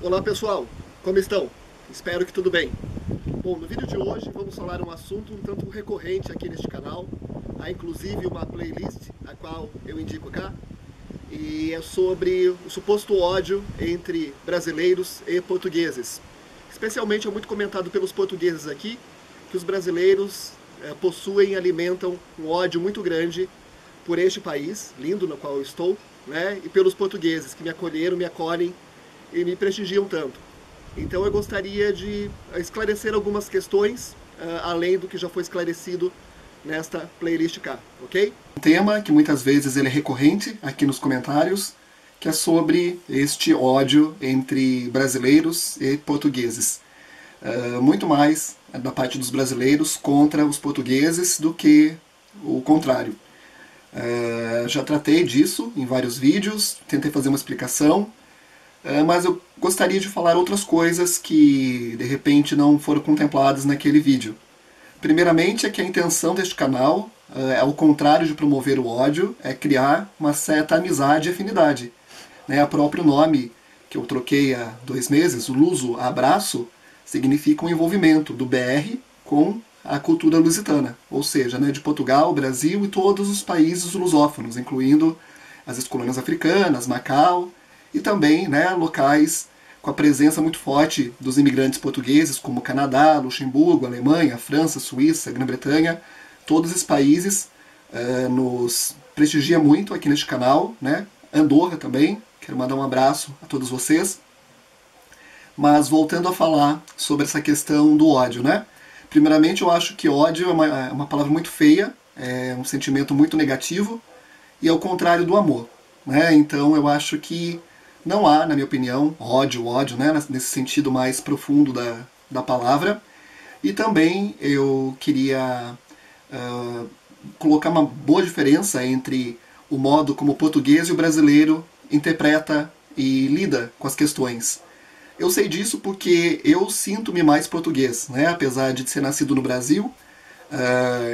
Olá pessoal, como estão? Espero que tudo bem. Bom, no vídeo de hoje vamos falar um assunto um tanto recorrente aqui neste canal. Há inclusive uma playlist, a qual eu indico cá, e é sobre o suposto ódio entre brasileiros e portugueses. Especialmente é muito comentado pelos portugueses aqui, que os brasileiros possuem e alimentam um ódio muito grande por este país, lindo no qual eu estou, né? E pelos portugueses que me acolheram, me acolhem e me prestigiam tanto. Então eu gostaria de esclarecer algumas questões, além do que já foi esclarecido nesta playlist cá, ok? Um tema que muitas vezes ele é recorrente aqui nos comentários, que é sobre este ódio entre brasileiros e portugueses. Muito mais da parte dos brasileiros contra os portugueses do que o contrário. Já tratei disso em vários vídeos, tentei fazer uma explicação, mas eu gostaria de falar outras coisas que de repente não foram contempladas naquele vídeo. Primeiramente é que a intenção deste canal, ao contrário de promover o ódio, é criar uma certa amizade e afinidade. O próprio nome que eu troquei há 2 meses, o luso abraço, significa um envolvimento do BR com a cultura lusitana, ou seja, de Portugal, Brasil e todos os países lusófonos, incluindo as ex-colônias africanas, Macau, e também locais com a presença muito forte dos imigrantes portugueses, como Canadá, Luxemburgo, Alemanha, França, Suíça, Grã-Bretanha. Todos esses países nos prestigiam muito aqui neste canal. Andorra também, quero mandar um abraço a todos vocês. Mas voltando a falar sobre essa questão do ódio. Primeiramente, eu acho que ódio é uma palavra muito feia, é um sentimento muito negativo, e é o contrário do amor. Então eu acho que não há, na minha opinião, ódio, nesse sentido mais profundo da palavra. E também eu queria colocar uma boa diferença entre o modo como o português e o brasileiro interpreta e lida com as questões. Eu sei disso porque eu sinto-me mais português, apesar de ser nascido no Brasil,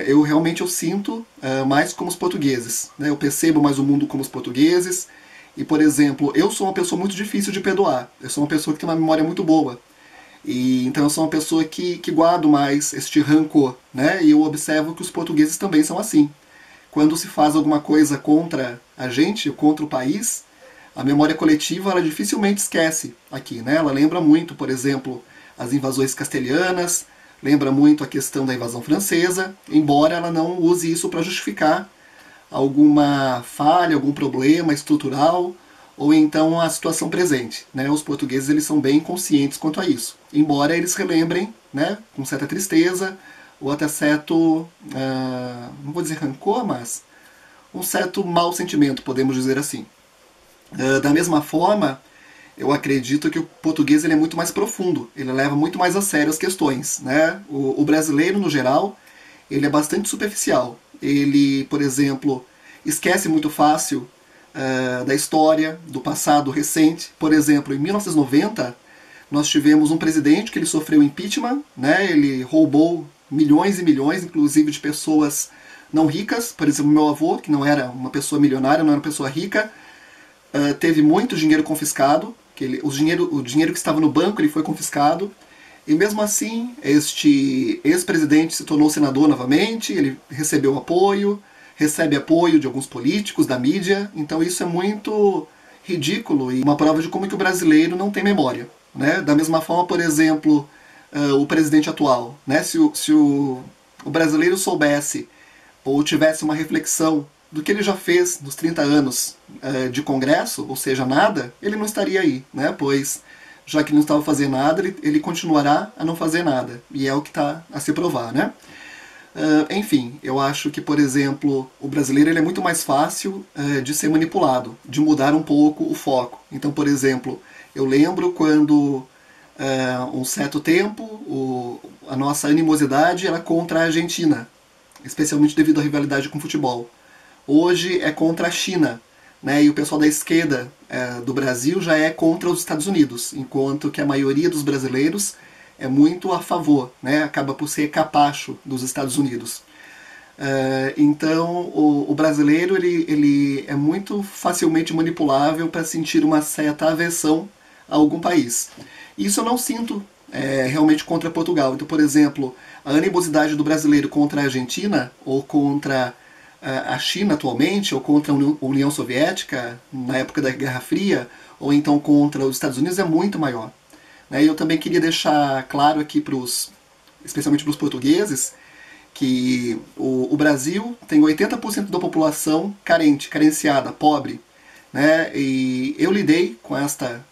eu realmente sinto mais como os portugueses. Eu percebo mais o mundo como os portugueses. E, por exemplo, eu sou uma pessoa muito difícil de perdoar. Eu sou uma pessoa que tem uma memória muito boa. Então eu sou uma pessoa que guardo mais este rancor. E eu observo que os portugueses também são assim. Quando se faz alguma coisa contra a gente, contra o país, a memória coletiva ela dificilmente esquece aqui. Ela lembra muito, por exemplo, as invasões castelhanas, lembra muito a questão da invasão francesa, embora ela não use isso para justificar alguma falha, algum problema estrutural, ou então a situação presente. Os portugueses eles são bem conscientes quanto a isso, embora eles relembrem com certa tristeza, ou até certo, não vou dizer rancor, mas um certo mau sentimento, podemos dizer assim. Da mesma forma, eu acredito que o português ele é muito mais profundo, ele leva muito mais a sério as questões. O brasileiro, no geral, ele é bastante superficial. Ele, por exemplo, esquece muito fácil da história, do passado recente. Por exemplo, em 1990, nós tivemos um presidente que ele sofreu impeachment, ele roubou milhões e milhões, inclusive de pessoas não ricas. Por exemplo, meu avô, que não era uma pessoa milionária, não era uma pessoa rica, teve muito dinheiro confiscado, o dinheiro que estava no banco ele foi confiscado. E mesmo assim, este ex-presidente se tornou senador novamente, ele recebeu apoio, recebe apoio de alguns políticos, da mídia, então isso é muito ridículo e uma prova de como que o brasileiro não tem memória. Da mesma forma, por exemplo, o presidente atual. Se o brasileiro soubesse ou tivesse uma reflexão do que ele já fez nos 30 anos de Congresso, ou seja, nada, ele não estaria aí, pois já que ele não estava fazendo nada, ele continuará a não fazer nada. E é o que está a se provar, enfim, eu acho que, por exemplo, o brasileiro ele é muito mais fácil de ser manipulado, de mudar um pouco o foco. Então, por exemplo, eu lembro quando, um certo tempo, a nossa animosidade era contra a Argentina, especialmente devido à rivalidade com o futebol. Hoje é contra a China. E o pessoal da esquerda do Brasil já é contra os Estados Unidos, enquanto que a maioria dos brasileiros é muito a favor, acaba por ser capacho dos Estados Unidos. Então o brasileiro ele é muito facilmente manipulável para sentir uma certa aversão a algum país. Isso eu não sinto realmente contra Portugal. Então, por exemplo, a animosidade do brasileiro contra a Argentina, ou contra a China atualmente, ou contra a União Soviética, na época da Guerra Fria, ou então contra os Estados Unidos, é muito maior. E eu também queria deixar claro aqui, especialmente para os portugueses, que o Brasil tem 80% da população carenciada, pobre. E eu lidei com esta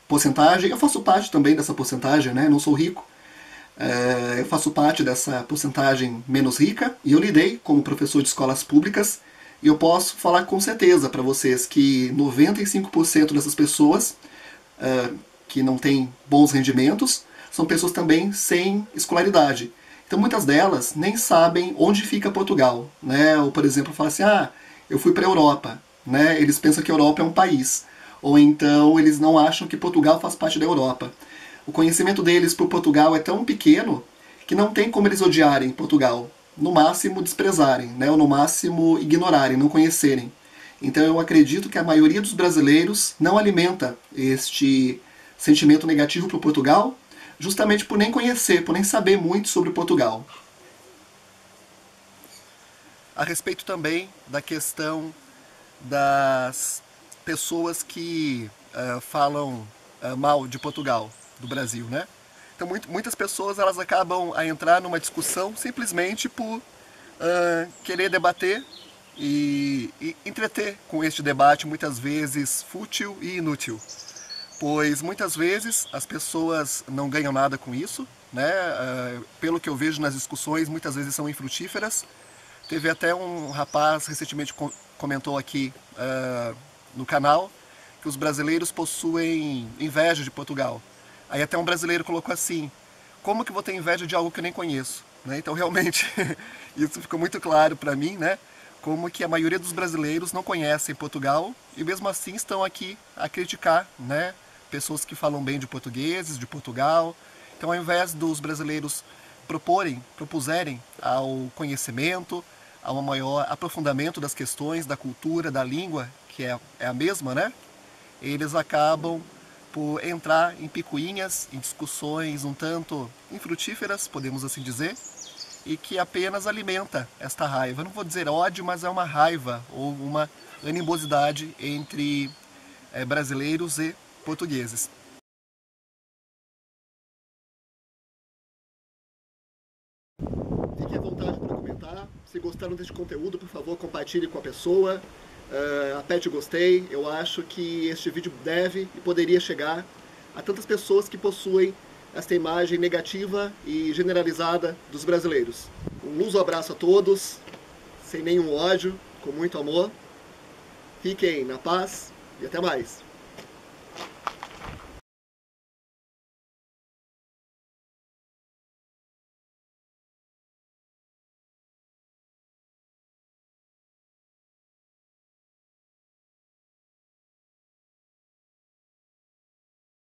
porcentagem, eu faço parte também dessa porcentagem, não sou rico, eu faço parte dessa porcentagem menos rica, e eu lidei como professor de escolas públicas, e eu posso falar com certeza para vocês que 95% dessas pessoas que não têm bons rendimentos são pessoas também sem escolaridade. Então muitas delas nem sabem onde fica Portugal. Ou, por exemplo, falam assim, eu fui para a Europa. Eles pensam que a Europa é um país. Ou então eles não acham que Portugal faz parte da Europa. O conhecimento deles por Portugal é tão pequeno que não tem como eles odiarem Portugal. No máximo desprezarem, ou no máximo ignorarem, não conhecerem. Então eu acredito que a maioria dos brasileiros não alimenta este sentimento negativo para Portugal, justamente por nem conhecer, por nem saber muito sobre Portugal. A respeito também da questão das pessoas que falam mal de Portugal, do Brasil, Então muitas pessoas elas acabam a entrar numa discussão simplesmente por querer debater e entreter com este debate, muitas vezes fútil e inútil. Pois muitas vezes as pessoas não ganham nada com isso, pelo que eu vejo nas discussões, muitas vezes são infrutíferas. Teve até um rapaz recentemente comentou aqui no canal que os brasileiros possuem inveja de Portugal. Aí até um brasileiro colocou assim, como que vou ter inveja de algo que eu nem conheço? Então realmente isso ficou muito claro para mim, como que a maioria dos brasileiros não conhecem Portugal e mesmo assim estão aqui a criticar, pessoas que falam bem de portugueses, de Portugal. Então, ao invés dos brasileiros propuserem ao conhecimento, a um maior aprofundamento das questões, da cultura, da língua, que é a mesma, eles acabam por entrar em picuinhas, em discussões um tanto infrutíferas, podemos assim dizer, e que apenas alimenta esta raiva. Não vou dizer ódio, mas é uma raiva ou uma animosidade entre brasileiros e portugueses. Fique à vontade para comentar. Se gostaram deste conteúdo, por favor, compartilhe com a pessoa. Aperte o gostei. Eu acho que este vídeo deve e poderia chegar a tantas pessoas que possuem esta imagem negativa e generalizada dos brasileiros. Um luso abraço a todos, sem nenhum ódio, com muito amor. Fiquem na paz e até mais.